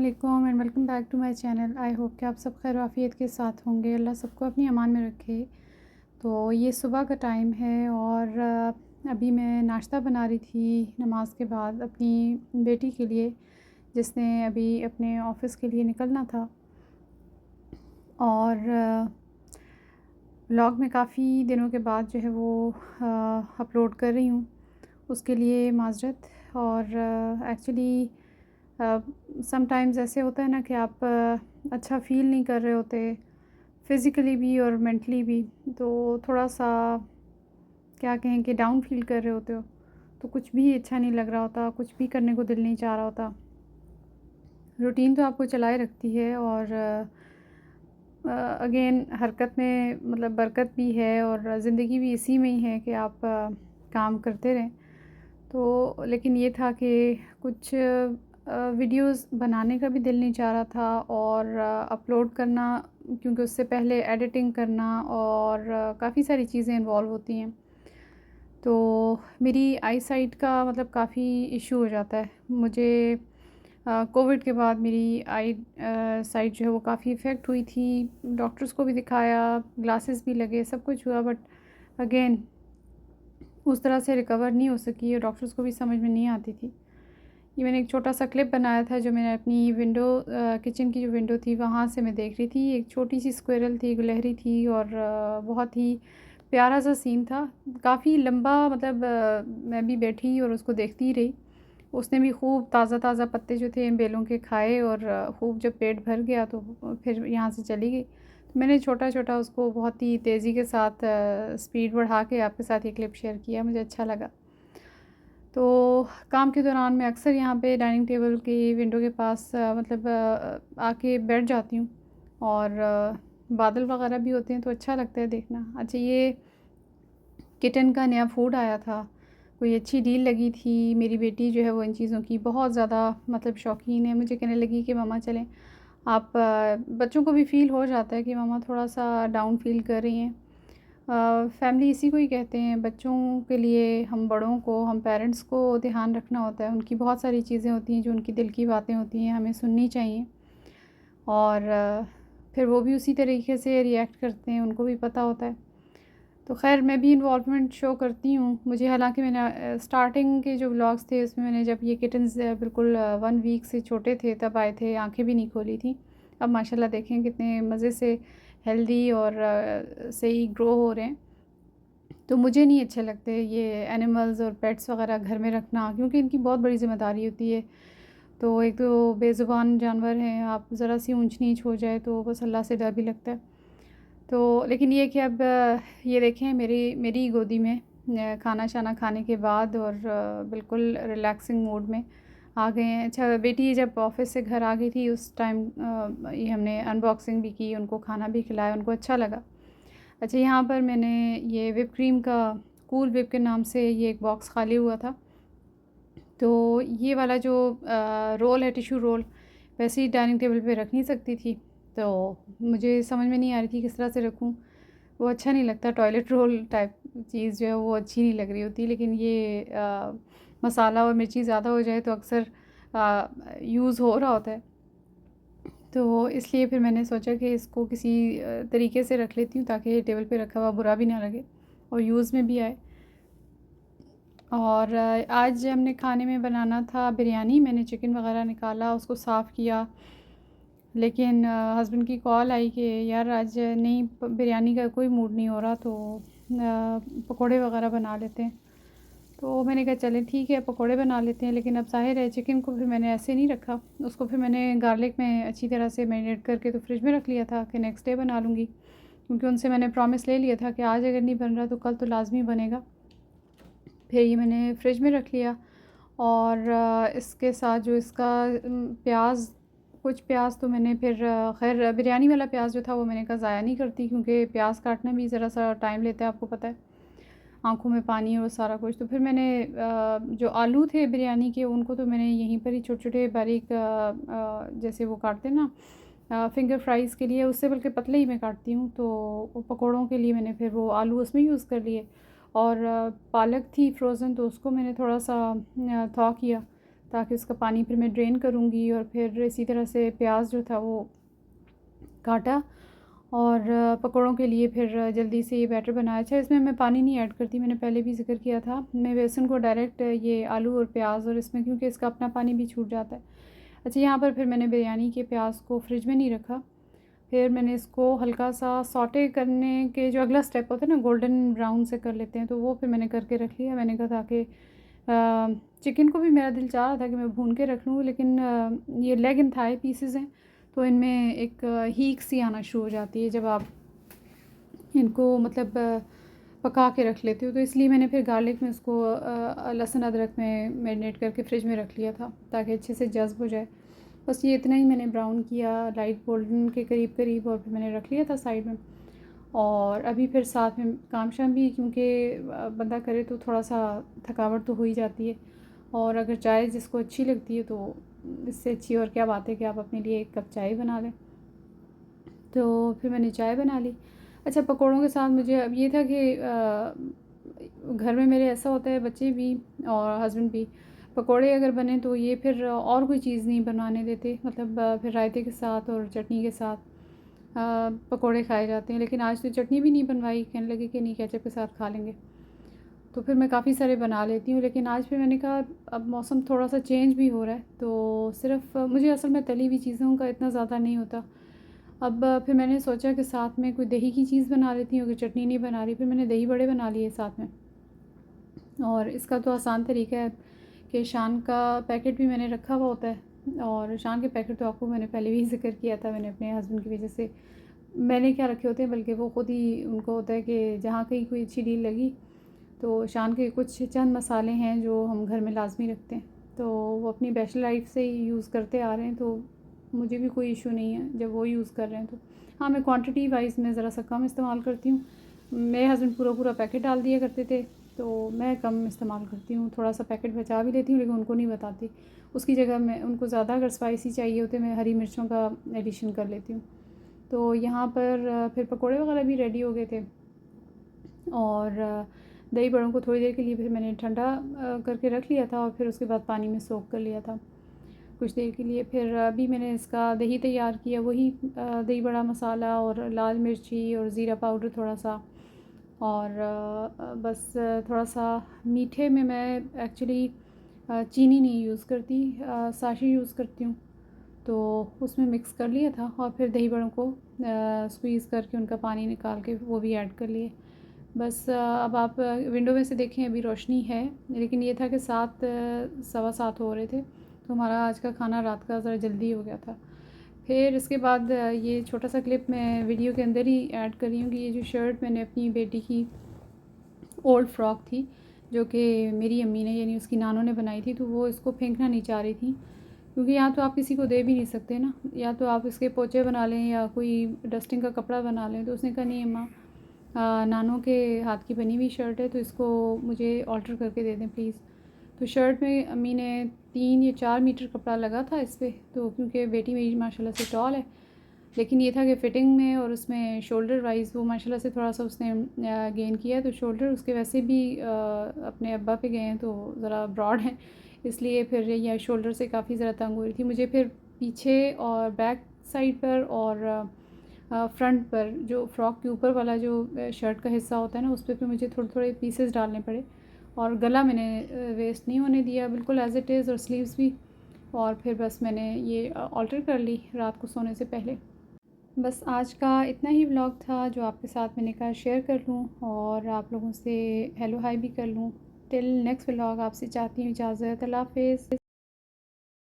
अस्सलाम and welcome back to my channel. I hope कि आप सब खैर आफियत के साथ होंगे। अल्लाह सबको अपनी अमान में रखे। तो ये सुबह का टाइम है और अभी मैं नाश्ता बना रही थी नमाज के बाद अपनी बेटी के लिए, जिसने अभी अपने ऑफ़िस के लिए निकलना था। और व्लॉग में काफ़ी दिनों के बाद जो है वो अपलोड कर रही हूँ, उसके लिए माज़रत। और एक्चुअली समटाइम्स ऐसे होता है ना कि आप अच्छा फ़ील नहीं कर रहे होते फ़िज़िकली भी और मेंटली भी, तो थोड़ा-सा क्या कहें कि डाउन फ़ील कर रहे होते हो, तो कुछ भी अच्छा नहीं लग रहा होता, कुछ भी करने को दिल नहीं चाह रहा होता। रूटीन तो आपको चलाए रखती है और अगेन हरकत में मतलब बरकत भी है और ज़िंदगी भी इसी में ही है कि आप काम करते रहें। तो लेकिन ये था कि कुछ वीडियोस बनाने का भी दिल नहीं चाह रहा था और अपलोड करना, क्योंकि उससे पहले एडिटिंग करना और काफ़ी सारी चीज़ें इन्वॉल्व होती हैं। तो मेरी आई साइट का मतलब काफ़ी इशू हो जाता है। मुझे कोविड के बाद मेरी आई साइट जो है वो काफ़ी इफ़ेक्ट हुई थी। डॉक्टर्स को भी दिखाया, ग्लासेस भी लगे, सब कुछ हुआ, बट अगेन उस तरह से रिकवर नहीं हो सकी और डॉक्टर्स को भी समझ में नहीं आती थी। ये मैंने एक छोटा-सा क्लिप बनाया था जो मैंने अपनी विंडो किचन की जो विंडो थी वहाँ से मैं देख रही थी। एक छोटी-सी स्क्विरल थी, गिलहरी थी और बहुत ही प्यारा-सा सीन था। काफ़ी लंबा मतलब मैं भी बैठी और उसको देखती ही रही। उसने भी खूब ताज़ा-ताज़ा पत्ते जो थे बेलों के खाए और खूब जब पेट भर गया तो फिर यहाँ से चली गई। तो मैंने छोटा-छोटा उसको बहुत ही तेज़ी के साथ स्पीड बढ़ा के आपके साथ ये क्लिप शेयर किया, मुझे अच्छा लगा। तो काम के दौरान मैं अक्सर यहाँ पे डाइनिंग टेबल की विंडो के पास मतलब आके बैठ जाती हूँ और बादल वगैरह भी होते हैं तो अच्छा लगता है देखना। अच्छा, ये किटन का नया फूड आया था, कोई अच्छी डील लगी थी। मेरी बेटी जो है वो इन चीज़ों की बहुत ज़्यादा मतलब शौकीन है। मुझे कहने लगी कि मम्मा चलें आप। बच्चों को भी फ़ील हो जाता है कि मम्मा थोड़ा-सा डाउन फ़ील कर रही हैं। फैमिली इसी को ही कहते हैं, बच्चों के लिए हम बड़ों को, हम पेरेंट्स को ध्यान रखना होता है। उनकी बहुत सारी चीज़ें होती हैं जो उनकी दिल की बातें होती हैं, हमें सुननी चाहिए। और फिर वो भी उसी तरीके से रिएक्ट करते हैं, उनको भी पता होता है। तो ख़ैर मैं भी इन्वॉल्वमेंट शो करती हूँ। मुझे हालाँकि मैंने स्टार्टिंग के जो व्लॉग्स थे उसमें मैंने जब ये किटन्स बिल्कुल 1 वीक से छोटे थे तब आए थे, आँखें भी नहीं खोली थी। अब माशाल्लाह देखें कितने मज़े से हेल्दी और सही ग्रो हो रहे हैं। तो मुझे नहीं अच्छे लगते ये एनिमल्स और पेट्स वग़ैरह घर में रखना, क्योंकि इनकी बहुत बड़ी ज़िम्मेदारी होती है। तो एक तो बेज़ुबान जानवर हैं, आप ज़रा सी ऊँच-नीच हो जाए तो बस अल्लाह से डर भी लगता है। तो लेकिन ये कि अब ये देखें मेरी मेरी गोदी में खाना-शाना खाने के बाद और बिल्कुल रिलैक्सिंग मूड में आ गए हैं। अच्छा, बेटी जब ऑफ़िस से घर आ गई थी उस टाइम ये हमने अनबॉक्सिंग भी की, उनको खाना भी खिलाया, उनको अच्छा लगा। अच्छा, यहाँ पर मैंने ये व्हिप क्रीम का कूल व्हिप के नाम से ये एक बॉक्स खाली हुआ था। तो ये वाला जो रोल है, टिश्यू रोल, वैसे ही डाइनिंग टेबल पे रख नहीं सकती थी। तो मुझे समझ में नहीं आ रही थी किस तरह से रखूँ। वो अच्छा नहीं लगता, टॉयलेट रोल टाइप चीज़ जो है वो अच्छी नहीं लग रही होती। लेकिन ये मसाला और मिर्ची ज़्यादा हो जाए तो अक्सर यूज़ हो रहा होता है। तो इसलिए फिर मैंने सोचा कि इसको किसी तरीके से रख लेती हूँ ताकि टेबल पे रखा हुआ बुरा भी ना लगे और यूज़ में भी आए। और आज हमने खाने में बनाना था बिरयानी। मैंने चिकन वग़ैरह निकाला, उसको साफ़ किया, लेकिन हस्बैंड की कॉल आई कि यार आज नहीं, बिरयानी का कोई मूड नहीं हो रहा, तो पकोड़े वग़ैरह बना लेते हैं। तो मैंने कहा चलें ठीक है, पकोड़े बना लेते हैं। लेकिन अब ज़ाहिर है चिकन को फिर मैंने ऐसे नहीं रखा, उसको फिर मैंने गार्लिक में अच्छी तरह से मैरिनेट करके तो फ्रिज में रख लिया था कि नेक्स्ट डे बना लूँगी, क्योंकि उनसे मैंने प्रॉमिस ले लिया था कि आज अगर नहीं बन रहा तो कल तो लाज़मी बनेगा। फिर ये मैंने फ्रिज में रख लिया और इसके साथ जो इसका प्याज़, कुछ प्याज़ तो मैंने फिर ख़ैर बिरयानी वाला प्याज़ जो था वो मैंने कहा ज़ाया नहीं करती, क्योंकि प्याज़ काटना भी ज़रा-सा टाइम लेता है, आपको पता है, आँखों में पानी और सारा कुछ। तो फिर मैंने जो आलू थे बिरयानी के उनको तो मैंने यहीं पर ही छोटे-छोटे बारीक जैसे वो काटते हैं ना फिंगर फ्राइज़ के लिए, उससे बल्कि पतले ही मैं काटती हूँ। तो वो पकौड़ों के लिए मैंने फिर वो आलू उसमें यूज़ कर लिए और पालक थी फ्रोज़न तो उसको मैंने थोड़ा-सा थॉ किया ताकि उसका पानी फिर मैं ड्रेन करूँगी। और फिर इसी तरह से प्याज जो था वो काटा और पकौड़ों के लिए फिर जल्दी से ये बैटर बनाया। अच्छा, इसमें मैं पानी नहीं ऐड करती, मैंने पहले भी ज़िक्र किया था। मैं बेसन को डायरेक्ट ये आलू और प्याज और इसमें, क्योंकि इसका अपना पानी भी छूट जाता है। अच्छा, यहाँ पर फिर मैंने बिरयानी के प्याज को फ्रिज में नहीं रखा, फिर मैंने इसको हल्का सा सौटे करने के जो अगला स्टेप होता है ना, गोल्डन ब्राउन से कर लेते हैं, तो वो फिर मैंने करके रख लिया। मैंने कहा ताकि चिकन को भी मेरा दिल चाह रहा था कि मैं भून के रख लूँ, लेकिन ये लेग एंड थाई पीसेस हैं तो इनमें एक हीक सी आना शुरू हो जाती है जब आप इनको मतलब पका के रख लेते हो। तो इसलिए मैंने फिर गार्लिक में उसको लहसुन अदरक में मैरिनेट करके फ़्रिज में रख लिया था ताकि अच्छे से जज़्ब हो जाए। बस ये इतना ही मैंने ब्राउन किया लाइट गोल्डन के करीब करीब, और फिर मैंने रख लिया था साइड में। और अभी फिर साथ में काम शाम भी, क्योंकि बंदा करे तो थोड़ा सा थकावट तो हो ही जाती है, और अगर चाय जिसको अच्छी लगती है तो इससे अच्छी और क्या बात है कि आप अपने लिए एक कप चाय बना लें। तो फिर मैंने चाय बना ली। अच्छा, पकौड़ों के साथ मुझे अब ये था कि घर में मेरे ऐसा होता है, बच्चे भी और हस्बैंड भी, पकौड़े अगर बने तो ये फिर और कोई चीज़ नहीं बनवाने देते, मतलब फिर रायते के साथ और चटनी के साथ पकौड़े खाए जाते हैं। लेकिन आज तो चटनी भी नहीं बनवाई, कहने लगे कि नहीं केचप के साथ खा लेंगे। तो फिर मैं काफ़ी सारे बना लेती हूँ, लेकिन आज फिर मैंने कहा अब मौसम थोड़ा सा चेंज भी हो रहा है, तो सिर्फ मुझे असल में तली हुई चीज़ों का इतना ज़्यादा नहीं होता। अब फिर मैंने सोचा कि साथ में कोई दही की चीज़ बना लेती हूँ, अगर चटनी नहीं बना रही। फिर मैंने दही बड़े बना लिए साथ में, और इसका तो आसान तरीका है कि शान का पैकेट भी मैंने रखा हुआ होता है, और शान के पैकेट तो आपको मैंने पहले भी ज़िक्र किया था, मैंने अपने हस्बैंड की वजह से मैंने क्या रखे होते हैं, बल्कि वो ख़ुद ही उनको होता है कि जहाँ कहीं कोई अच्छी डील लगी तो शान के कुछ चंद मसाले हैं जो हम घर में लाजमी रखते हैं, तो वो अपनी बैचलर लाइफ से ही यूज़ करते आ रहे हैं, तो मुझे भी कोई इशू नहीं है जब वो यूज़ कर रहे हैं। तो हाँ, मैं क्वांटिटी वाइज में ज़रा सा कम इस्तेमाल करती हूँ। मेरे हस्बैंड पूरा पूरा पैकेट डाल दिया करते थे, तो मैं कम इस्तेमाल करती हूँ, थोड़ा सा पैकेट बचा भी लेती हूँ, लेकिन उनको नहीं बताती। उसकी जगह मैं उनको ज़्यादा अगर स्पाइसी चाहिए होते मैं हरी मिर्चों का एडिशन कर लेती हूँ। तो यहाँ पर फिर पकौड़े वगैरह भी रेडी हो गए थे, और दही बड़ों को थोड़ी देर के लिए फिर मैंने ठंडा करके रख लिया था, और फिर उसके बाद पानी में सोख कर लिया था कुछ देर के लिए। फिर अभी मैंने इसका दही तैयार किया, वही दही बड़ा मसाला और लाल मिर्ची और ज़ीरा पाउडर थोड़ा सा, और बस थोड़ा सा मीठे में मैं एक्चुअली चीनी नहीं यूज़ करती, साशी यूज़ करती हूँ, तो उसमें मिक्स कर लिया था, और फिर दही बड़ों को स्क्वीज़ करके उनका पानी निकाल के वो भी ऐड कर लिए। बस अब आप विंडो में से देखें अभी रोशनी है, लेकिन ये था कि 7 सवा 7 हो रहे थे, तो हमारा आज का खाना रात का ज़रा जल्दी हो गया था। फिर इसके बाद ये छोटा सा क्लिप मैं वीडियो के अंदर ही ऐड कर रही हूँ कि ये जो शर्ट मैंने अपनी बेटी की ओल्ड फ्रॉक थी, जो कि मेरी अम्मी ने यानी उसकी नानों ने बनाई थी, तो वो इसको फेंकना नहीं चाह रही थी, क्योंकि यहाँ तो आप किसी को दे भी नहीं सकते ना, या तो आप इसके पोचे बना लें या कोई डस्टिंग का कपड़ा बना लें। तो उसने कहा नहीं अम्मा, नानों के हाथ की बनी हुई शर्ट है, तो इसको मुझे ऑल्टर करके दे दें प्लीज़। तो शर्ट में अम्मी ने 3 या 4 मीटर कपड़ा लगा था इस पर, तो क्योंकि बेटी मेरी माशाल्लाह से टॉल है, लेकिन ये था कि फ़िटिंग में और उसमें शोल्डर वाइज़ वो माशाल्लाह से थोड़ा सा उसने गेन किया है, तो शोल्डर उसके वैसे भी अपने अब्बा पे गए हैं तो ज़रा ब्रॉड हैं, इसलिए फिर यह शोल्डर से काफ़ी ज़रा तंग हो रही थी। मुझे फिर पीछे और बैक साइड पर और फ्रंट पर जो फ्रॉक के ऊपर वाला जो शर्ट का हिस्सा होता है ना, उस पे फिर मुझे थोड़े थोड़े पीसेस डालने पड़े, और गला मैंने वेस्ट नहीं होने दिया, बिल्कुल एज़ इट इज़, और स्लीव्स भी। और फिर बस मैंने ये ऑल्टर कर ली रात को सोने से पहले। बस आज का इतना ही व्लॉग था जो आपके साथ मैंने कहा शेयर कर लूँ, और आप लोगों से हेलो हाय भी कर लूँ। टिल नेक्स्ट व्लॉग आपसे चाहती हूँ इजाज़त। अल्लाह हाफ़िज़।